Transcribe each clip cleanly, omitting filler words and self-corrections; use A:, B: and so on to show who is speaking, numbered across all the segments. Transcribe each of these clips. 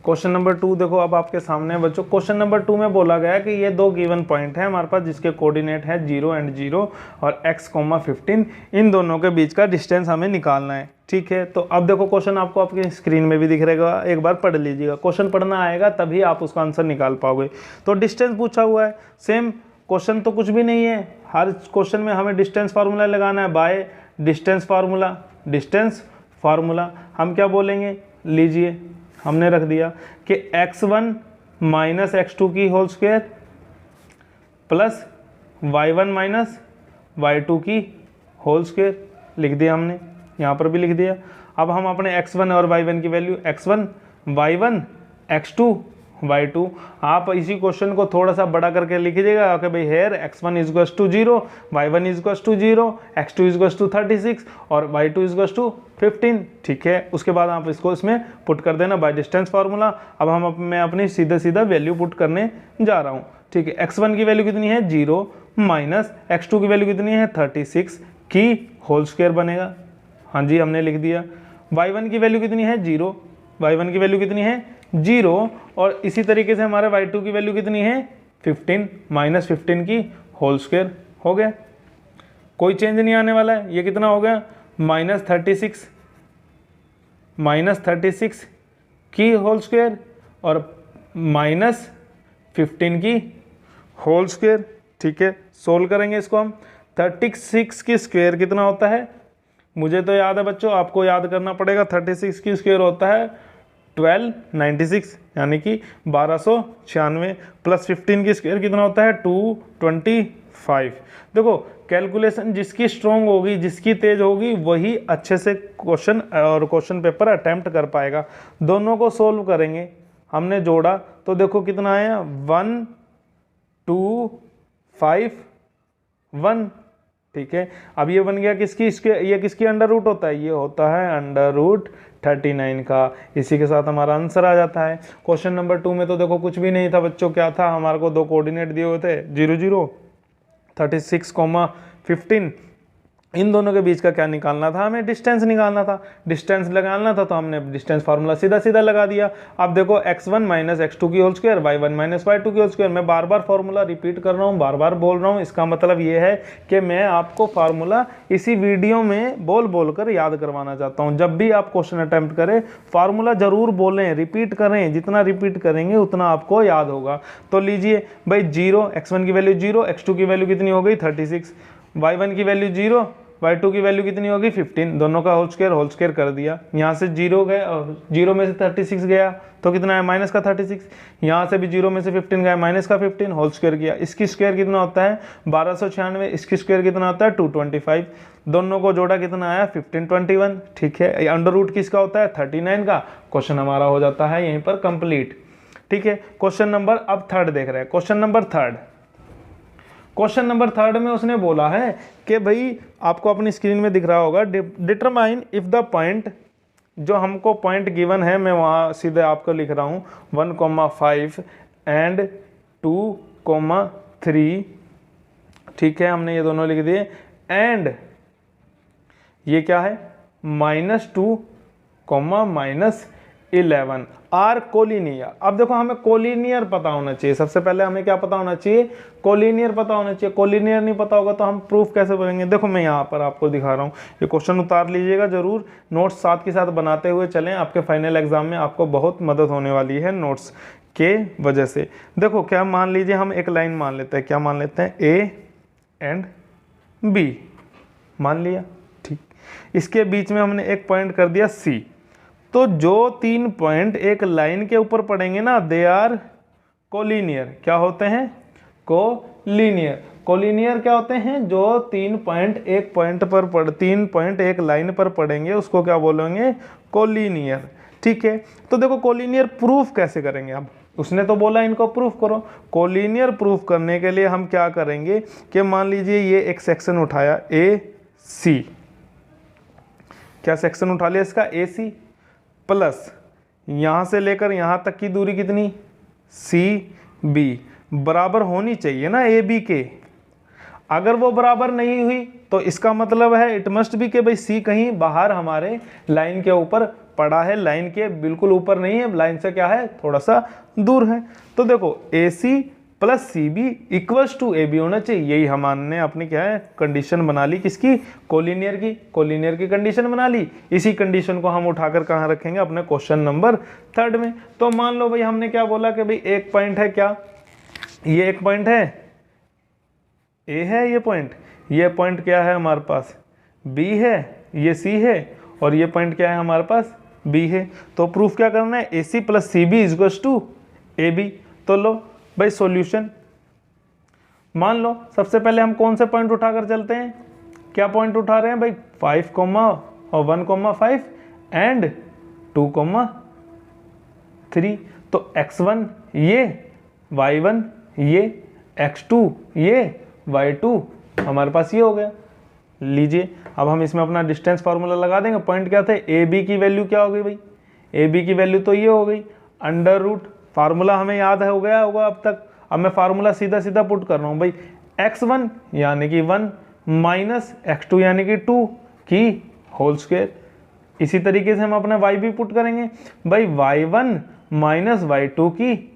A: Question number 2 देखो अब आपके सामने है बच्चों। क्वेश्चन नंबर 2 में बोला गया है कि ये दो गिवन पॉइंट है हमारे पास जिसके कोऑर्डिनेट है 0 एंड 0 और x, 15, इन दोनों के बीच का डिस्टेंस हमें निकालना है। ठीक है, तो अब देखो क्वेश्चन आपको आपकी स्क्रीन में भी दिख रहेगा, एक बार पढ़ लीजिएगा। क्वेश्चन पढ़ना आएगा तभी आप उसका आंसर निकाल पाओगे। तो डिस्टेंस पूछा हुआ है, सेम क्वेश्चन तो कुछ भी नहीं है, हर क्वेश्चन में हमें डिस्टेंस फार्मूला लगाना है by distance formula. Distance formula हम क्या बोलेंगे, लीजिए हमने रख दिया कि x1 माइनस x2 की whole square plus y1 minus y2 की होल स्क्वायर लिख दिया हमने, यहाँ पर भी लिख दिया। अब हम अपने x1 और y1 की value x1 y1 x2 y2, आप इसी क्वेश्चन को थोड़ा सा बड़ा करके लिख दीजिएगा कि भाई here x1 is two 0, y1 is two 0, x2 is two 36 और y2 इज टू 15। ठीक है, उसके बाद आप इसको इसमें पुट कर देना बाय डिस्टेंस फार्मूला। अब मैं अपनी सीधा सीधा वैल्यू पुट करने जा रहा हूँ। ठीक है, x1 की वैल्यू कितनी है 0 माइनस x2 की वैल्यू कितनी है 36 की होल स्क्वायर बनेगा। हाँ जी, हमने लिख दिया। y1 की वैल्यू कितनी है 0, y1 की वैल्यू कितनी है 0 और इसी तरीके से हमारे y2 की वैल्यू कितनी है 15 माइनस 15 की होल स्क्वायर। हो गया, कोई चेंज नहीं आने वाला है। ये कितना हो गया माइनस 36 की होल स्क्वायर और माइनस 15 की होल स्क्वायर। ठीक है, सोल्व करेंगे इसको हम। 36 की स्क्वायर कितना होता है, मुझे तो याद है बच्चों, आपको याद करना पड़ेगा। 36 की स्क्वायर होता है 1296 यानी कि 1296 प्लस 15 की स्क्वायर कितना होता है 225। देखो कैलकुलेशन जिसकी स्ट्रॉन्ग होगी, जिसकी तेज होगी, वही अच्छे से क्वेश्चन और क्वेश्चन पेपर अटेम्प्ट कर पाएगा। दोनों को सोल्व करेंगे, हमने जोड़ा तो देखो कितना आया 1 2 5 1। ठीक है, अब ये बन गया किसकी, ये किसकी अंडर रूट होता है, ये होता है अंडर रूट 39 का। इसी के साथ हमारा आंसर आ जाता है। क्वेश्चन नंबर 2 में तो देखो कुछ भी नहीं था बच्चों, क्या था, हमारे को दो कोऑर्डिनेट दिए हुए थे 0 0 36, 15। इन दोनों के बीच का क्या निकालना था, हमें डिस्टेंस निकालना था। डिस्टेंस लगाना था तो हमने डिस्टेंस फार्मूला सीधा सीधा लगा दिया। अब देखो x1 माइनस x2 की whole square, y1 minus y2 की होल स्क्वायर। मैं बार बार फार्मूला रिपीट कर रहा हूँ, बार बार बोल रहा हूँ, इसका मतलब ये है कि मैं आपको फार्मूला इसी वीडियो में बोल बोल कर याद करवाना चाहता हूँ। जब भी आप क्वेश्चन अटेम्प्ट करें फार्मूला जरूर बोलें, रिपीट करें, जितना रिपीट करेंगे उतना आपको याद होगा। तो लीजिए भाई 0, x1 की वैल्यू 0, x2 की वैल्यू कितनी हो गई 36, y1 की वैल्यू 0, y2 की वैल्यू कितनी होगी 15, दोनों का होल स्क्वायर कर दिया। यहाँ से 0 गए और 0 में से 36 गया तो कितना है माइनस का 36, यहाँ से भी 0 में से 15 गया माइनस का 15, होल स्क्वायर किया। इसकी स्क्वायर कितना होता है 1296, इसकी स्क्वायर कितना होता है 225, दोनों को जोड़ा कितना आया 1521। ठीक है, अंडर रूट किसका होता है 39 का। क्वेश्चन हमारा हो जाता है यहीं पर कंप्लीट। ठीक है, क्वेश्चन नंबर अब 3 देख रहे हैं। क्वेश्चन नंबर 3 में उसने बोला है कि भाई आपको अपनी स्क्रीन में दिख रहा होगा, डिटरमाइन इफ द पॉइंट, जो हमको पॉइंट गिवन है मैं वहाँ सीधे आपको लिख रहा हूँ 1,5 एंड 2,3। ठीक है, हमने ये दोनों लिख दिए। एंड ये क्या है -2, -11 आर कोलिनियर। अब देखो हमें कोलिनियर पता होना चाहिए, सबसे पहले हमें क्या पता होना चाहिए, कोलिनियर पता होना चाहिए। कोलिनियर नहीं पता होगा तो हम प्रूफ कैसे करेंगे। देखो मैं यहाँ पर आपको दिखा रहा हूँ, ये क्वेश्चन उतार लीजिएगा जरूर, नोट्स साथ के साथ बनाते हुए चलें, आपके फाइनल एग्जाम में आपको बहुत मदद होने वाली है नोट्स के वजह से। देखो क्या मान लीजिए, हम एक लाइन मान लेते हैं, क्या मान लेते हैं A एंड B मान लिया। ठीक, इसके बीच में हमने एक पॉइंट कर दिया C। तो जो 3 पॉइंट एक लाइन के ऊपर पड़ेंगे ना, दे आर कोलिनियर। क्या होते हैं कोलिनियर। कोलिनियर क्या होते हैं, जो 3 पॉइंट एक लाइन पर पड़ेंगे उसको क्या बोलेंगे कोलिनियर। ठीक है, तो देखो कोलिनियर प्रूफ कैसे करेंगे। अब उसने तो बोला इनको प्रूफ करो। कोलिनियर प्रूफ करने के लिए हम क्या करेंगे कि मान लीजिए ये एक सेक्शन उठाया AC, क्या सेक्शन उठा लिया इसका AC, प्लस यहाँ से लेकर यहाँ तक की दूरी कितनी CB बराबर होनी चाहिए ना AB के। अगर वो बराबर नहीं हुई तो इसका मतलब है इट मस्ट बी कि भाई सी कहीं बाहर हमारे लाइन के ऊपर पड़ा है, लाइन के बिल्कुल ऊपर नहीं है, लाइन से क्या है थोड़ा सा दूर है। तो देखो A C plus C B equals to A B होना चाहिए, यही हमने अपनी क्या है कंडीशन बना ली, किसकी, कोलिनियर की कंडीशन बना ली। इसी कंडीशन को हम उठाकर कहाँ रखेंगे, अपने क्वेश्चन नंबर 3 में। तो मान लो भाई हमने क्या बोला कि भाई एक पॉइंट है, क्या ये एक पॉइंट है, ए है ये पॉइंट क्या है हमारे पास, बी है, ये सी है, और ये पॉइंट क्या है हमारे पास, बी है। तो प्रूफ क्या करना है, A C plus C B equals to A B. तो लो भाई सॉल्यूशन, मान लो सबसे पहले हम कौन से पॉइंट उठाकर चलते हैं, क्या पॉइंट उठा रहे हैं भाई, 5, और 1,5 एंड 2,3। तो x1 ये, y1 ये, x2 ये, y2 हमारे पास ये हो गया। लीजिए अब हम इसमें अपना डिस्टेंस फार्मूला लगा देंगे। पॉइंट क्या थे, ए बी की वैल्यू क्या हो गई भाई, ए बी की वैल्यू तो ये हो गई, अंडर रूट, फार्मूला हमें याद है हो गया होगा अब तक। अब मैं फार्मूला सीधा सीधा पुट कर रहा हूँ भाई, x1 यानी कि 1 माइनस x2 यानी कि 2 की होल स्क्वायर। इसी तरीके से हम अपना y भी पुट करेंगे भाई, y1 माइनस y2 की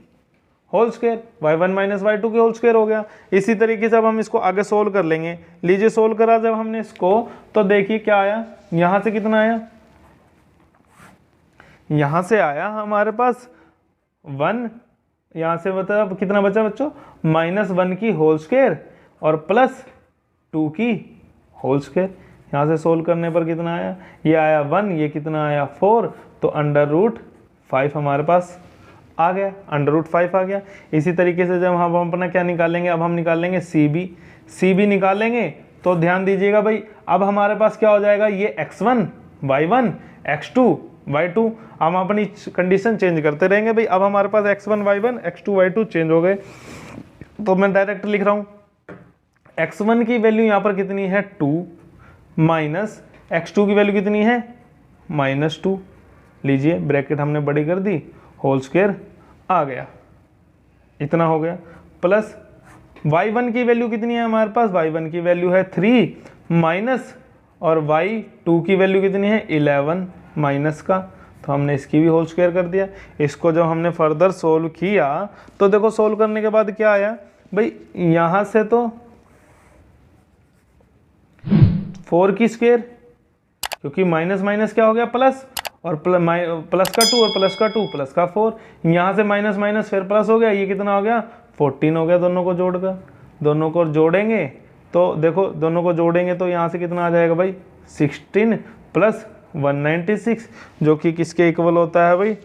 A: whole square, y1 minus y2 की होल स्क्वायर हो गया। इसी तरीके से अब हम इसको आगे सोल्व कर लेंगे। लीजिए सोल्व करा जब हमने इसको, तो देखिए क्या आया, यहाँ से कितना आया, यहाँ से आया हमारे पास 1, यहाँ से मतलब कितना बचा बच्चों, -1 की होल स्क्वायर और प्लस 2 की होल स्क्वायर। यहाँ से सोल्व करने पर कितना आया, ये आया 1, ये कितना आया 4, तो अंडर रूट 5 हमारे पास आ गया, अंडर रूट 5 आ गया। इसी तरीके से जब हम अपना क्या निकालेंगे, अब हम निकालेंगे सी बी निकालेंगे। तो ध्यान दीजिएगा भाई, अब हमारे पास क्या हो जाएगा, ये x1 y1 x2 y2, हम अपनी कंडीशन चेंज करते रहेंगे भाई। अब हमारे पास x1 y1 x2 y2 change हो गए, तो मैं डायरेक्ट लिख रहा हूँ x1 की वैल्यू यहाँ पर कितनी है 2 माइनस x2 की वैल्यू कितनी है -2। लीजिए ब्रैकेट हमने बड़ी कर दी, होल स्क्वायर आ गया, इतना हो गया, प्लस y1 की वैल्यू कितनी है हमारे पास, y1 की वैल्यू है 3 माइनस, और y2 की वैल्यू कितनी है 11 माइनस का, तो हमने इसकी भी होल स्क्वायर कर दिया। इसको जब हमने फर्दर सोल्व किया तो देखो सोल्व करने के बाद क्या आया भाई, यहाँ से तो 4 की स्क्वायर, क्योंकि माइनस माइनस क्या हो गया प्लस, और प्लस का 2 और प्लस का 2 प्लस का 4, यहाँ से माइनस माइनस फिर प्लस हो गया, ये कितना हो गया 14 हो गया। दोनों को जोड़कर, दोनों को जोड़ेंगे तो देखो, दोनों को जोड़ेंगे तो यहाँ से कितना आ जाएगा भाई 16 प्लस 196, जो कि किसके इक्वल होता है भाई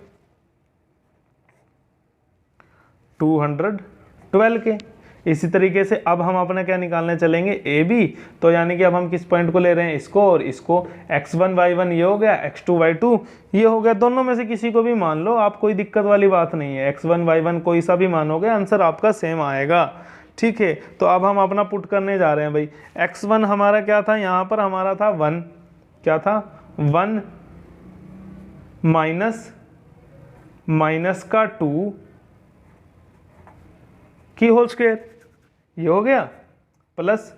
A: 212 के। इसी तरीके से अब हम अपना क्या निकालने चलेंगे, ए बी। तो यानी कि अब हम किस पॉइंट को ले रहे हैं, इसको और इसको, x1 y1 ये हो गया, x2 y2 ये हो गया। दोनों में से किसी को भी मान लो आप, कोई दिक्कत वाली बात नहीं है, x1 y1 कोई सा भी मानोगे आंसर आपका सेम आएगा, ठीक है। तो अब हम अपना पुट करने जा रहे हैं भाई, x1 हमारा क्या था, यहाँ पर हमारा था 1, क्या था 1 माइनस का 2 की होल स्क्वायर, ये हो गया, प्लस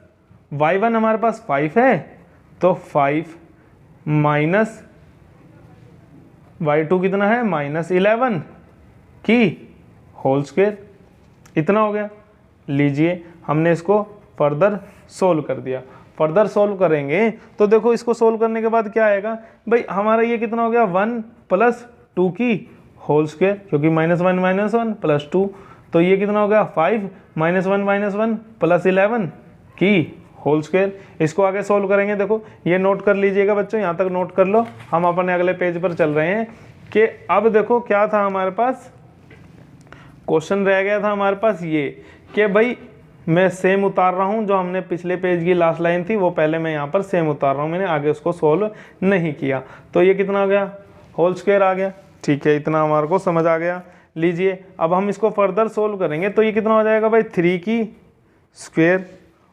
A: y1 हमारे पास 5 है, तो 5 माइनस y2 कितना है -11 की होल स्क्वायर, इतना हो गया। लीजिए हमने इसको फर्दर सोल्व कर दिया। फर्दर सोल्व करेंगे तो देखो, इसको सोल्व करने के बाद क्या आएगा भाई, हमारा ये कितना हो गया 1 प्लस 2 की होल स्क्वायर, क्योंकि -1 प्लस 2, तो ये कितना हो गया 5 -1 प्लस 11 की होल स्क्वायर। इसको आगे सोल्व करेंगे, देखो ये नोट कर लीजिएगा बच्चों, यहाँ तक नोट कर लो। हम अपने अगले पेज पर चल रहे हैं कि अब देखो क्या था हमारे पास, क्वेश्चन रह गया था हमारे पास ये कि भाई मैं सेम उतार रहा हूँ, जो हमने पिछले पेज की लास्ट लाइन थी वो पहले मैं यहाँ पर सेम उतार रहा हूँ, मैंने आगे उसको सोल्व नहीं किया। तो ये कितना आ गया, होल स्क्वायर आ गया, ठीक है, इतना हमारे को समझ आ गया। लीजिए अब हम इसको फर्दर सोल्व करेंगे, तो ये कितना हो जाएगा भाई 3 की स्क्वायर,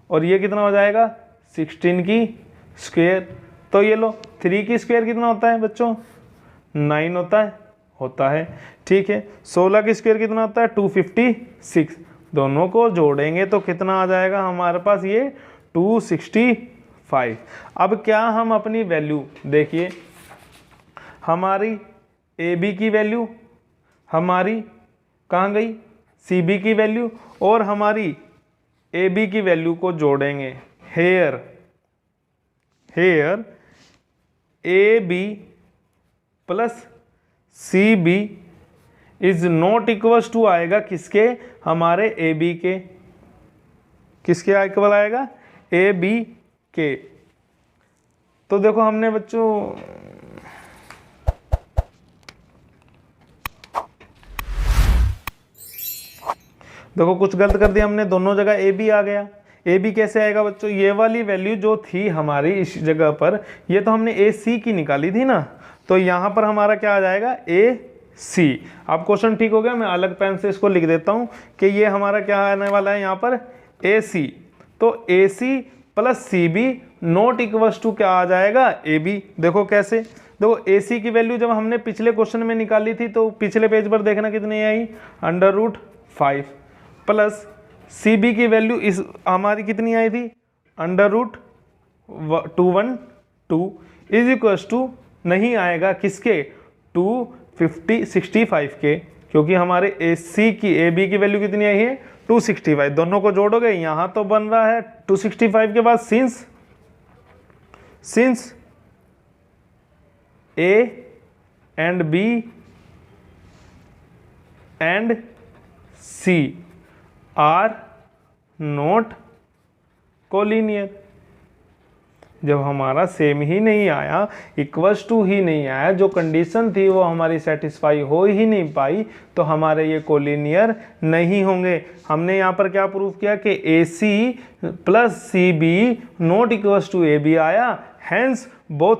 A: और ये कितना हो जाएगा 16 की स्क्वायर। तो ये लो 3 की स्क्वायर कितना होता है बच्चों 9 होता है, ठीक है। 16 की स्क्वायर कितना होता है 256, दोनों को जोड़ेंगे तो कितना आ जाएगा हमारे पास, ये 265। अब क्या हम अपनी वैल्यू देखिए, हमारी ए बी की वैल्यू, हमारी कहाँ गई सी बी की वैल्यू, और हमारी ए बी की वैल्यू को जोड़ेंगे। Here A B plus C B is not equals to आएगा किसके, हमारे ए बी के, किसके इक्वल आएगा, ए बी के। तो देखो हमने बच्चों देखो कुछ गलत कर दिया हमने, दोनों जगह ए बी आ गया। ए बी कैसे आएगा बच्चों, ये वाली वैल्यू जो थी हमारी इस जगह पर, ये तो हमने ए सी की निकाली थी ना, तो यहाँ पर हमारा क्या आ जाएगा, ए सी। अब क्वेश्चन ठीक हो गया, मैं अलग पेन से इसको लिख देता हूँ कि ये हमारा क्या आने वाला है यहाँ पर, ए सी। तो A C plus C B not equals to क्या आ जाएगा, ए बी। देखो कैसे, देखो ए सी की वैल्यू जब हमने पिछले क्वेश्चन में निकाली थी तो पिछले पेज पर देखना कितनी आई, √5 प्लस सी बी की वैल्यू इस हमारी कितनी आई थी, √212 इज इक्वल्स टू नहीं आएगा किसके, 265 के, क्योंकि हमारे ए सी की ए बी की वैल्यू कितनी आई है, 265। दोनों को जोड़ोगे यहाँ तो बन रहा है 265 के बाद since A and B and C are not collinear. जब हमारा सेम ही नहीं आया, इक्वल्स टू ही नहीं आया, जो कंडीशन थी वो हमारी सेटिस्फाई हो ही नहीं पाई, तो हमारे ये कोलिनियर नहीं होंगे। हमने यहाँ पर क्या प्रूव किया कि A C plus C B not equals to A B आया, hence both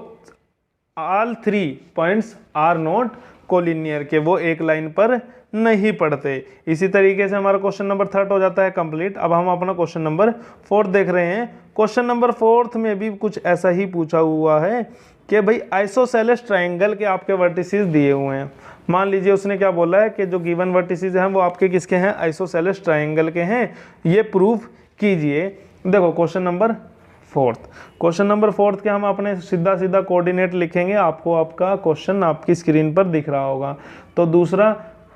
A: all 3 points are not collinear, के वो एक लाइन पर नहीं पढ़ते। इसी तरीके से हमारा क्वेश्चन नंबर 3 हो जाता है कंप्लीट। अब हम अपना क्वेश्चन नंबर 4 देख रहे हैं। क्वेश्चन नंबर 4 में भी कुछ ऐसा ही पूछा हुआ है कि भाई आइसोसेलेस ट्रायंगल के आपके वर्टिसेस दिए हुए हैं। मान लीजिए उसने क्या बोला है कि जो गिवन वर्टिसेस हैं वो आपके किसके हैं, आइसोसेलेस ट्रायंगल के हैं, ये प्रूफ कीजिए। देखो क्वेश्चन नंबर 4, क्वेश्चन नंबर 4 के हम अपने सीधा सीधा कोऑर्डिनेट लिखेंगे। आपको आपका क्वेश्चन आपकी स्क्रीन पर दिख रहा होगा। तो दूसरा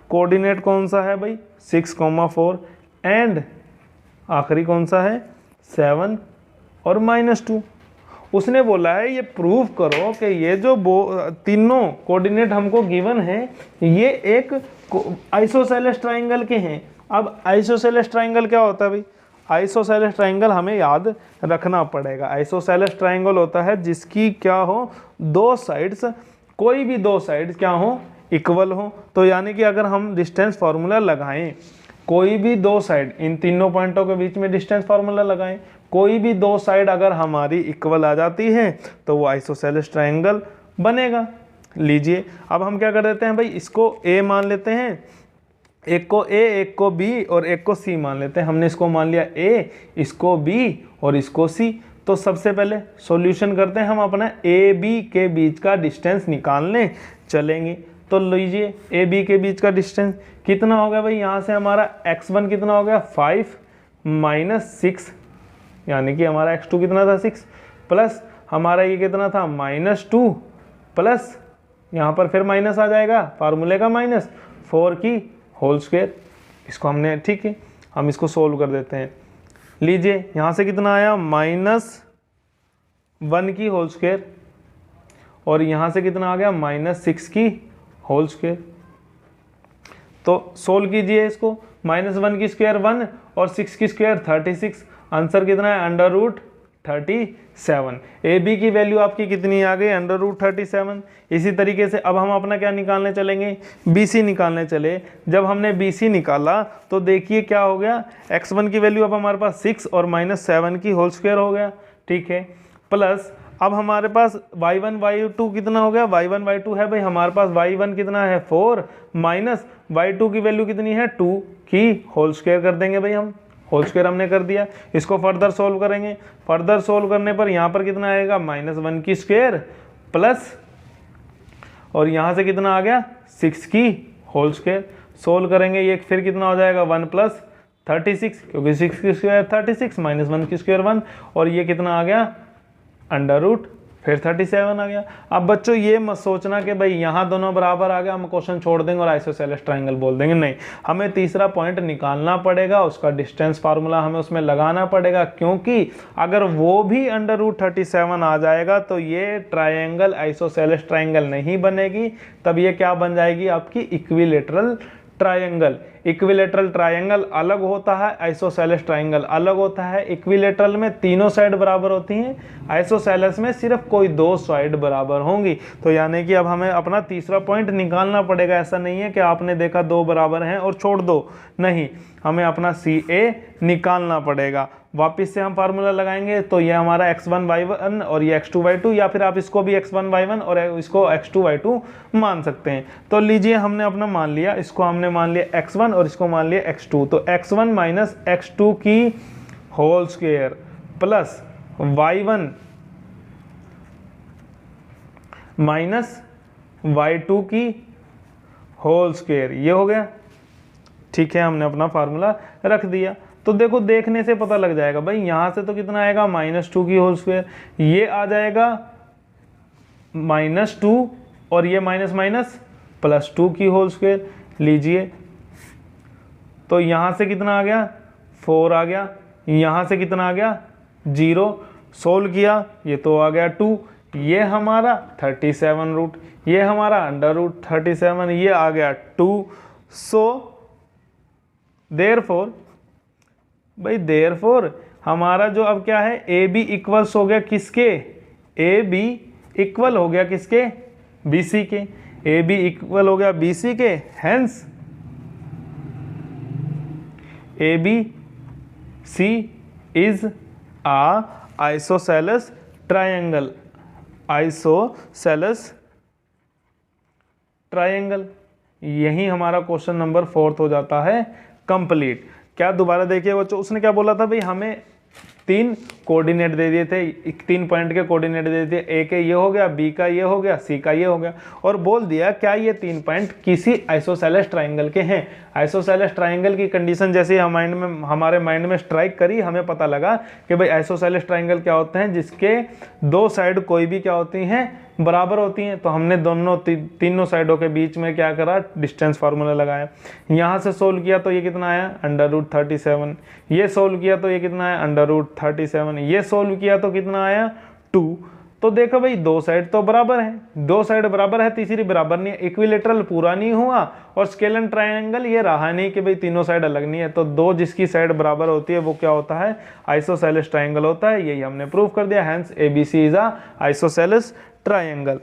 A: कोऑर्डिनेट कौन सा है भाई, 6,4, एंड आखिरी कौन सा है, 7 और -2। उसने बोला है ये प्रूव करो कि ये जो तीनों कोऑर्डिनेट हमको गिवन है ये एक आइसोसेलेस ट्रायंगल के हैं। अब आइसोसेलेस ट्रायंगल क्या होता है भाई, आइसोसेलेस ट्रायंगल हमें याद रखना पड़ेगा। आइसोसेलेस ट्रायंगल होता है जिसकी क्या हो, दो साइड्स, कोई भी दो साइड्स क्या हो, इक्वल हो। तो यानी कि अगर हम डिस्टेंस फार्मूला लगाएं, कोई भी दो साइड, इन तीनों पॉइंटों के बीच में डिस्टेंस फार्मूला लगाएं, कोई भी दो साइड अगर हमारी इक्वल आ जाती है तो वो आइसोसेलेस ट्रायंगल बनेगा। लीजिए अब हम क्या कर देते हैं भाई, इसको ए मान लेते हैं, एक को ए, एक को बी और एक को सी मान लेते हैं। हमने इसको मान लिया ए, इसको बी और इसको सी। तो सबसे पहले सॉल्यूशन करते हैं, हम अपना ए बी के बीच का डिस्टेंस निकालने चलेंगे। तो लीजिए ए बी के बीच का डिस्टेंस कितना हो गया भाई, यहाँ से हमारा x1 कितना हो गया 5 -6, यानी कि हमारा x2 कितना था 6, प्लस हमारा ये कितना था -2, प्लस यहाँ पर फिर माइनस आ जाएगा, फार्मूले का -4 की होल स्क्वायर। इसको हमने, ठीक है, हम इसको सोल्व कर देते हैं। लीजिए यहाँ से कितना आया, -1 की होल स्क्वायर, और यहाँ से कितना आ गया, -6 की होल स्क्वायर। तो सोल्व कीजिए इसको, -1 की स्क्वायर 1 और 6 की स्क्वायर 36। आंसर कितना है, √37। ए बी की वैल्यू आपकी कितनी आ गई, √37। इसी तरीके से अब हम अपना क्या निकालने चलेंगे, बी सी निकालने चले। जब हमने बी सी निकाला तो देखिए क्या हो गया, x1 की वैल्यू अब हमारे पास 6 और -7 की होल स्क्वायर हो गया, ठीक है, प्लस अब हमारे पास y1 y2 कितना हो गया, y1 y2 है भाई हमारे पास, y1 कितना है 4 माइनस y2 की वैल्यू कितनी है 2 की होल स्क्वायर कर देंगे भाई हम, होल स्क्वायर हमने कर दिया। इसको फर्दर सोल्व करेंगे, फर्दर सोल्व करने पर यहाँ पर कितना आएगा, -1 की स्क्वायर प्लस, और यहाँ से कितना आ गया 6 की होल स्क्वायर। सोल्व करेंगे ये फिर कितना हो जाएगा 1 + 36, क्योंकि 6 की स्क्वायर 36 माइनस 1 की स्क्वायर 1, और ये कितना आ गया अंडर रूट फिर 37 आ गया। अब बच्चों ये मत सोचना कि भाई यहाँ दोनों बराबर आ गया हम क्वेश्चन छोड़ देंगे और आइसोसेलेस ट्रायंगल बोल देंगे, नहीं, हमें तीसरा पॉइंट निकालना पड़ेगा, उसका डिस्टेंस फार्मूला हमें उसमें लगाना पड़ेगा, क्योंकि अगर वो भी अंडर रूट 37 आ जाएगा तो ये ट्रायंगल आइसोसेलेस ट्रायंगल नहीं बनेगी, तब ये क्या बन जाएगी आपकी इक्विलेटरल ट्रायंगल। इक्विलेटरल ट्रायंगल अलग होता है, आइसोसेलेस ट्रायंगल अलग होता है। इक्विलेटरल में तीनों साइड बराबर होती हैं, आइसोसेलेस में सिर्फ कोई 2 साइड बराबर होंगी। तो यानी कि अब हमें अपना तीसरा पॉइंट निकालना पड़ेगा। ऐसा नहीं है कि आपने देखा 2 बराबर हैं और छोड़ दो, नहीं, हमें अपना CA निकालना पड़ेगा। वापस से हम फार्मूला लगाएंगे तो ये हमारा x1 y1 और ये x2 y2, या फिर आप इसको भी x1 y1 और इसको x2 y2 मान सकते हैं। तो लीजिए हमने अपना मान लिया, इसको हमने मान लिया x1 और इसको मान लिया x2, तो x1 माइनस x2 की whole square plus y1 minus y2 की होल स्क्वायर, ये हो गया। ठीक है, हमने अपना फार्मूला रख दिया। तो देखो देखने से पता लग जाएगा भाई, यहां से तो कितना आएगा -2 की होल स्क्वायर, ये आ जाएगा -2 और ये माइनस माइनस +2 की होल स्क्वायर। लीजिए तो यहां से कितना आ गया 4 आ गया, यहां से कितना आ गया 0, सोल्व किया ये तो आ गया 2, ये हमारा 37 रूट, ये हमारा अंडर रूट 37, ये आ गया 2। सो देयरफॉर भाई, देयरफॉर हमारा जो अब क्या है AB इक्वल्स हो गया किसके, AB इक्वल हो गया किसके, BC के, AB इक्वल हो गया BC के, hence ABC is a isosceles triangle, isosceles triangle. यही हमारा क्वेश्चन नंबर 4 हो जाता है कंप्लीट। क्या दोबारा देखिए बच्चों, उसने क्या बोला था भाई, हमें 3 कोऑर्डिनेट दे दिए थे, 3 पॉइंट के कोऑर्डिनेट दे दिए, A के ये हो गया, B का ये हो गया, C का ये हो गया, और बोल दिया क्या ये 3 पॉइंट किसी आइसोसेलेस ट्रायंगल के हैं। आइसोसेलेस ट्रायंगल की कंडीशन जैसे हमारे माइंड में स्ट्राइक करी, हमें पता लगा कि भाई आइसोसेलेस ट्रायंगल क्या होते हैं, जिसके 2 साइड कोई भी क्या होती हैं, बराबर होती हैं। तो हमने दोनों तीनों साइडों के बीच में क्या करा, डिस्टेंस फार्मूला लगाया। यहाँ से सोल्व किया तो ये कितना आया √37, ये सोल्व किया तो ये कितना आया √37, ये सोल्व किया तो कितना आया 2। तो देखो भाई 2 साइड तो बराबर है, 2 साइड बराबर है, तीसरी बराबर नहीं है, इक्विलेटरल पूरा नहीं हुआ, और स्केलन ट्रायंगल ये रहा नहीं कि भाई तीनों साइड अलग नहीं है। तो 2 जिसकी साइड बराबर होती है वो क्या होता है, आइसोसेलेस ट्रायंगल होता है। यही हमने प्रूव कर दिया, hence ABC is a isosceles triangle.